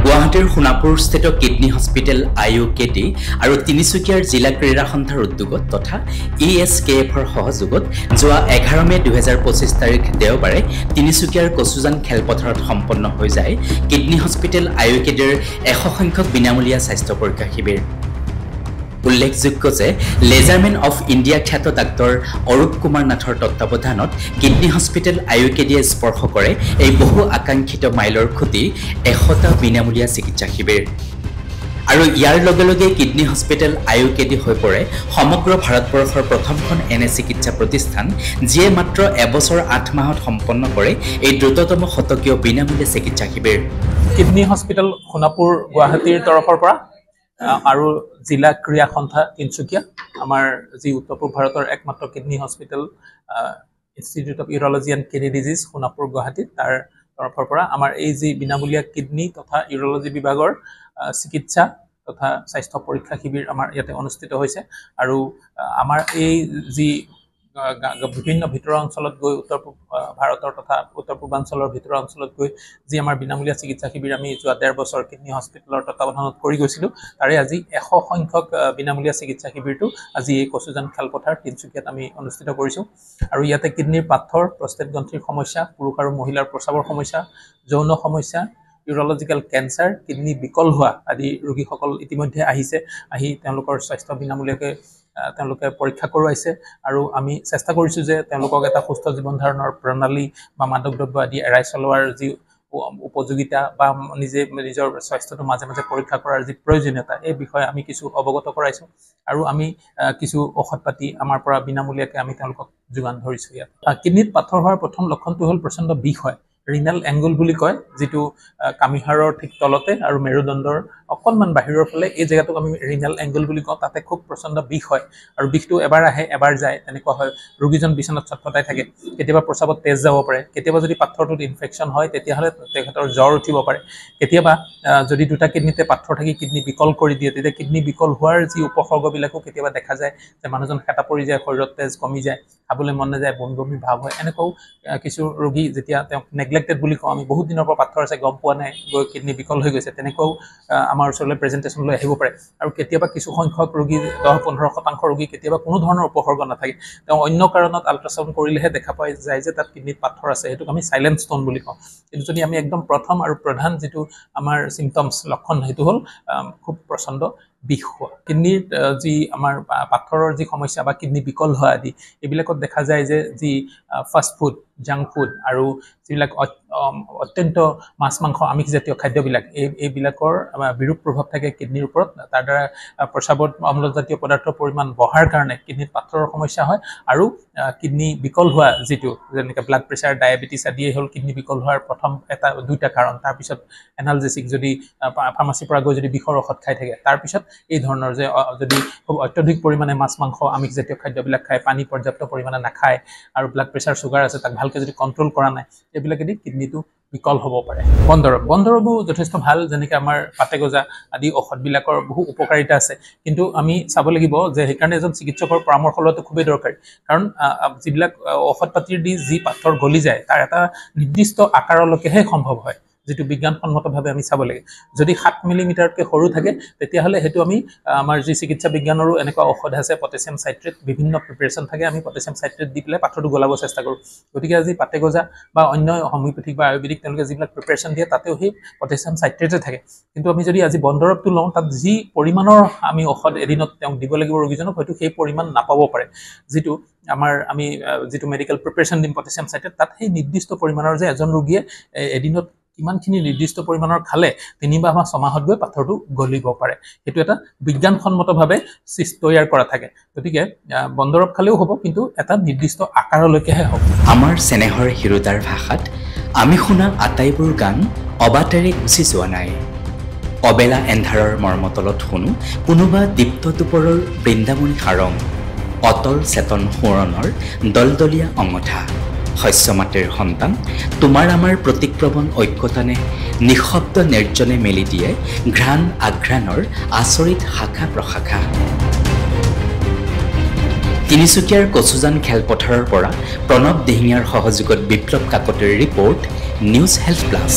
গুৱাহাটীৰ সোণাপুৰস্থিত kidney hospital IUKD আৰু তিনিচুকীয়াৰ জিলা ক্ৰীড়া সন্থাৰ উদ্যোগত তথা ESKFৰ সহযোগত যোৱা 11 মে 2025 তাৰিখ দেওবাৰে তিনিচুকীয়াৰ কচুজান খেলপথাৰত সম্পন্ন হৈ যায় কিডনী হস্পিটেল IUKDৰ 100 সংখ্যক বিনামূলীয়া স্বাস্থ্য পৰীক্ষা শিবিৰ। উল্লেখযোগ্য যে লেজাৰমেন অফ ইণ্ডিয়া খ্যাত ডাক্তৰ অৰূপ কুমাৰ নাথৰ তত্ত্বাৱধানত কিডনী হস্পিটেল IUKDয়ে স্পৰ্শ কৰে এই বহু আকাংক্ষিত মাইলৰ খুঁটি 100টা বিনামূলীয়া চিকিৎসা শিবিৰ। আৰু ইয়াৰ লগে লগে কিডনী হস্পিটেল IUKD হৈ পৰে সমগ্ৰ ভাৰতবৰ্ষৰ প্ৰথমখন এনে চিকিৎসা প্ৰতিষ্ঠান যিয়ে মাত্ৰ এবছৰ 8 মাহত সম্পন্ন কৰে এই দ্ৰুততম শতকীয় বিনামূলীয়া চিকিৎসা শিবিৰ। কিডনী হস্পিটেল সোণাপুৰ গুৱাহাটীৰ তৰফৰ পৰা আৰু জিলা ক্ৰীড়া সন্থা তিনিচুকীয়া আমাৰ যি উত্তৰ পূব ভাৰতৰ একমাত্ৰ kidney hospital institute of urology and kidney disease Sonapur Guwahati তাৰ তৰফৰ পৰা আমাৰ এই যি বিনামূলীয়া কিডনী তথা ইউৰলজি বিভাগৰ চিকিৎসা তথা স্বাস্থ্য পৰীক্ষা শিবিৰ আমাৰ ইয়াতে অনুষ্ঠিত হৈছে। আৰু আমাৰ এই যি বিভিন্ন ভিতৰুৱা অঞ্চলত গৈ উত্তৰ পূব ভাৰতৰ তথা উত্তৰ পূৰ্বাঞ্চলৰ ভিতৰুৱা অঞ্চলত গৈ যি আমাৰ বিনামূলীয়া চিকিৎসা শিবিৰ আমি যোৱা 1.5 বছৰ কিডনী হস্পিটেলৰ তত্ত্বাৱধানত কৰি গৈছিলোঁ তাৰে আজি 100 সংখ্যক বিনামূলীয়া চিকিৎসা শিবিৰটো আজি এই কচুজান খেলপথাৰ তিনিচুকীয়াত আমি অনুষ্ঠিত কৰিছোঁ। আৰু ইয়াতে কিডনীৰ পাথৰ, প্ৰষ্টেট গ্ৰন্থিৰ সমস্যা, পুৰুষ আৰু মহিলাৰ প্ৰস্ৰাৱৰ সমস্যা, যৌন সমস্যা, ইউৰলজিকেল কেঞ্চাৰ, কিডনী বিকল হোৱা আদি ৰোগীসকল ইতিমধ্যে আহি তেওঁলোকৰ স্বাস্থ্য বিনামূলীয়াকৈ তেওঁলোকে পৰীক্ষা কৰোৱাইছে। আৰু আমি চেষ্টা কৰিছোঁ যে তেওঁলোকক এটা সুস্থ জীৱন ধাৰণৰ প্ৰণালী বা মাদক দ্ৰব্য আদি এৰাই চলোৱাৰ যি উপযোগিতা বা নিজৰ স্বাস্থ্যটো মাজে মাজে পৰীক্ষা কৰাৰ যি প্ৰয়োজনীয়তা এই বিষয়ে আমি কিছু অৱগত কৰাইছোঁ। আৰু আমি কিছু ঔষধ পাতি আমাৰ পৰা বিনামূলীয়াকৈ আমি তেওঁলোকক যোগান ধৰিছোঁ। ইয়াত কিডনীত পাথৰ হোৱাৰ প্ৰথম লক্ষণটো হ'ল প্ৰচণ্ড বিষ হয়, ৰিনাল এংগুল বুলি কয়, যিটো কামিহাৰৰ ঠিক তলতে আৰু মেৰুদণ্ডৰ অকণমান বাহিৰৰ ফালে এই জেগাটোক আমি ৰিনাল এংগুল বুলি কওঁ। তাতে খুব প্ৰচণ্ড বিষ হয় আৰু বিষটো এবাৰ আহে এবাৰ যায় তেনেকুৱা হয়। ৰোগীজন বিচনাত ছটফটাই থাকে, কেতিয়াবা প্ৰস্ৰাৱত তেজ যাব পাৰে, কেতিয়াবা যদি পাথৰটোত ইনফেকশ্যন হয় তেতিয়াহ'লে তেখেতৰ জ্বৰ উঠিব পাৰে, কেতিয়াবা যদি দুটা কিডনীতে পাথৰ থাকি কিডনী বিকল কৰি দিয়ে তেতিয়া কিডনী বিকল হোৱাৰ যি উপসৰ্গবিলাকো কেতিয়াবা দেখা যায় যে মানুহজন হেতা পৰি যায়, শৰীৰত তেজ কমি যায়, খাবলৈ মন নাযায়, বমি বমি ভাৱ হয়। এনেকুৱাও কিছু ৰোগী যেতিয়া তেওঁক নেগলেক্টেড বুলি কওঁ আমি, বহুত দিনৰ পৰা পাথৰ আছে গম পোৱা নাই, গৈ কিডনী বিকল হৈ গৈছে, তেনেকুৱাও আমাৰ ওচৰলৈ প্ৰেজেণ্টেশ্যনলৈ আহিব পাৰে। আৰু কেতিয়াবা কিছু সংখ্যক ৰোগী 10-15% ৰোগী কেতিয়াবা কোনো ধৰণৰ উপসৰ্গ নাথাকে, তেওঁ অন্য কাৰণত আল্ট্ৰাচাউণ্ড কৰিলেহে দেখা পোৱা যায় যে তাত কিডনীত পাথৰ আছে, সেইটোক আমি চাইলেণ্ট ষ্ট'ন বুলি কওঁ। কিন্তু যদি আমি একদম প্ৰথম আৰু প্ৰধান যিটো আমাৰ চিমটমছ লক্ষণ সেইটো হ'ল খুব প্ৰচণ্ড বিষ হোৱা। কিডনীৰ যি আমাৰ পাথৰৰ যি সমস্যা বা কিডনী বিকল হোৱা আদি এইবিলাকত দেখা যায় যে যি ফাষ্ট ফুড, জাংক ফুড আৰু যিবিলাক অত্যন্ত মাছ মাংস আমিষজাতীয় খাদ্যবিলাক এইবিলাকৰ বিৰূপ প্ৰভাৱ থাকে কিডনীৰ ওপৰত। তাৰ দ্বাৰা প্ৰস্ৰাৱত অম্লজাতীয় পদাৰ্থৰ পৰিমাণ বঢ়াৰ কাৰণে কিডনীত পাথৰৰ সমস্যা হয়। আৰু কিডনী বিকল হোৱা যিটো যেনেকৈ ব্লাড প্ৰেছাৰ, ডায়েবেটিছ আদিয়ে হ'ল কিডনী বিকল হোৱাৰ প্ৰথম 2টা কাৰণ। তাৰপিছত এনালজেচিক যদি ফাৰ্মাচীৰ পৰা গৈ যদি বিষৰ ঔষধ খাই থাকে, তাৰপিছত এই ধৰণৰ যে যদি খুব অত্যধিক পৰিমাণে মাছ মাংস আমিষজাতীয় খাদ্যবিলাক খায়, পানী পৰ্যাপ্ত পৰিমাণে নাখায় আৰু ব্লাড প্ৰেছাৰ চুগাৰ আছে তাক ভালকৈ যদি কণ্ট্ৰল কৰা নাই, এইবিলাকেদি কিডনীটো বিকল হ'ব পাৰে। বনদৰৱো যথেষ্ট ভাল, যেনেকৈ আমাৰ পাতেগজা আদি ঔষধবিলাকৰ বহু উপকাৰিতা আছে। কিন্তু আমি চাব লাগিব যে সেইকাৰণে এজন চিকিৎসকৰ পৰামৰ্শ লোৱাটো খুবেই দৰকাৰী। কাৰণ যিবিলাক ঔষধ পাতিৰ দি যি পাথৰ গলি যায় তাৰ এটা নিৰ্দিষ্ট আকাৰলৈকেহে সম্ভৱ হয়, যিটো বিজ্ঞানসন্মতভাৱে আমি চাব লাগে। যদি 7 মিলিমিটাৰতকৈ সৰু থাকে তেতিয়াহ'লে সেইটো আমি আমাৰ যি চিকিৎসা বিজ্ঞানৰো এনেকুৱা ঔষধ আছে পটেছিয়াম চাইট্ৰেট, বিভিন্ন প্ৰিপাৰেশ্যন থাকে, আমি পটেছিয়াম চাইট্ৰেট দি পেলাই পাথৰটো গলাব চেষ্টা কৰোঁ। গতিকে আজি পাতেগজা বা অন্য হোমিঅ'পেথিক বা আয়ুৰ্বেদিক তেওঁলোকে যিবিলাক প্ৰিপাৰেশ্যন দিয়ে তাতেও সেই পটেছিয়াম চাইট্ৰেটে থাকে। কিন্তু আমি যদি আজি বনদৰৱটো লওঁ তাত যি পৰিমাণৰ আমি ঔষধ এদিনত তেওঁক দিব লাগিব ৰোগীজনক, হয়তো সেই পৰিমাণ নাপাব পাৰে। যিটো আমি যিটো মেডিকেল প্ৰিপাৰেশ্যন দিম পটেছিয়াম চাইট্ৰেট, তাত সেই নিৰ্দিষ্ট পৰিমাণৰ যে এজন ৰোগীয়ে এদিনত কিমানখিনি নিৰ্দিষ্ট পৰিমাণৰ খালে 3 বা 6 মাহত গৈ পাথৰটো গলিব পাৰে, সেইটো এটা বিজ্ঞানসন্মতভাৱে তৈয়াৰ কৰা থাকে। গতিকে বনদৰৱ খালেও হ'ব, কিন্তু এটা নিৰ্দিষ্ট আকাৰলৈকেহে হ'ব। আমাৰ চেনেহৰ হিৰোদাৰ ভাষাত আমি শুনা আটাইবোৰ গান অবাটেৰে গুচি যোৱা নাই। অবেলা এন্ধাৰৰ মৰ্মতলত শুনো কোনোবা দীপ্ত দুপৰৰ বৃন্দাবনী সাৰং, অতল চেতন সোঁৱৰণৰ দলদলীয়া অঙঠা, শস্য মাটিৰ সন্তান তোমাৰ আমাৰ প্ৰতিক্ৰমণ ঐক্যতানে নিঃশব্দ নিৰ্জনে মেলি দিয়ে ঘ্ৰাণ আঘ্ৰাণৰ আচৰিত শাখা প্ৰশাখা। তিনিচুকীয়াৰ কচুজান খেলপথাৰৰ পৰা প্ৰণৱ দিহিঙীয়াৰ সহযোগত বিপ্লৱ কাকতিৰ ৰিপৰ্ট, নিউজ হেল্থ প্লাছ।